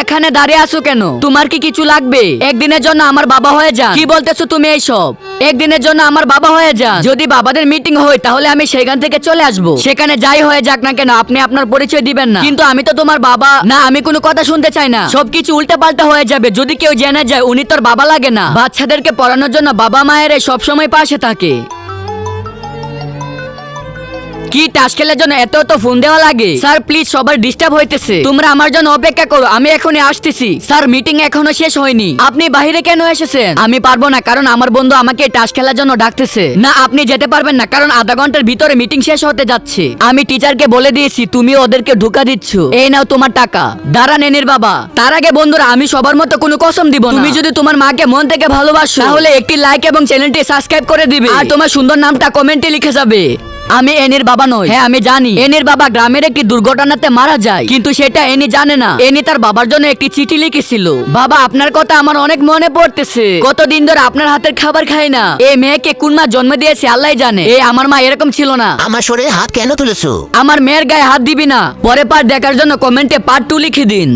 এখানে দাঁড়িয়ে আছো কেন? তোমার কি কিছু লাগবে? একদিনের জন্য আমার বাবা হয়ে যান। কি বলতেছো তুমি এইসব? একদিনের জন্য আমার বাবা হয়ে যান। যদি বাবাদের মিটিং হয় তাহলে আমি সেখান থেকে চলে আসবো। সেখানে যাই হয়ে যাক না কেন আপনি আপনার পরিচয় দিবেন না। কিন্তু আমি তো তোমার বাবা না, আমি কোনো কথা শুনতে চাই না। সবকিছু উল্টা পাল্টা হয়ে যাবে যদি কেউ জেনে যায় উনি তোর বাবা লাগে না। বাচ্চাদেরকে পড়ানোর জন্য বাবা মায়ের সবসময় পাশে থাকে। কি টাস খেলার জন্য এত ফোন দেওয়া লাগে? স্যার প্লিজ, সবার ডিস্টার্ব হইতেছে, তোমরা আমার জন্য অপেক্ষা করো, আমি এখনই আসতেছি। স্যার মিটিং এখনো শেষ হয়নি, আপনি বাইরে কেন এসেছেন? আমি পারবো না, কারণ আমার বন্ধু আমাকে টাস খেলার জন্য ডাকতেছে। না, আপনি যেতে পারবেন না, কারণ আধা ঘন্টার ভিতরে মিটিং শেষ হতে যাচ্ছে। আমি টিচারকে বলে দিয়েছি তুমি ওদেরকে ধোঁকা দিচ্ছ। এই নাও তোমার টাকা। দাঁড়ান এনির বাবা, তার আগে বন্ধুরা আমি সবার মতো কোনো কসম দিব না। তুমি যদি তোমার মাকে মন থেকে ভালোবাসো তাহলে একটি লাইক এবং চ্যানেলটি সাবস্ক্রাইব করে দিবে, আর তোমার সুন্দর নামটা কমেন্টে লিখে যাবে। আমি এনির বাবা নই। হ্যাঁ আমি জানি এনির বাবা গ্রামের একটি দুর্ঘটনাতে মারা যায়, কিন্তু সেটা এনি জানে না। এনি তার বাবার জন্য একটি চিঠি লিখেছিল। বাবা, আপনার কথা আমার অনেক মনে পড়তেছে। কতদিন ধরে আপনার হাতের খাবার খাই না। এই মেয়েকে কোন মা জন্ম দিয়েছে আল্লাহ জানে। আমার মা এরকম ছিল না। আমার শরীরে হাত কেন তুলেছো? আমার মেয়ের গায়ে হাত দিবি না। পরে পার্ট দেখার জন্য কমেন্টে পার্ট 2 লিখে দিন।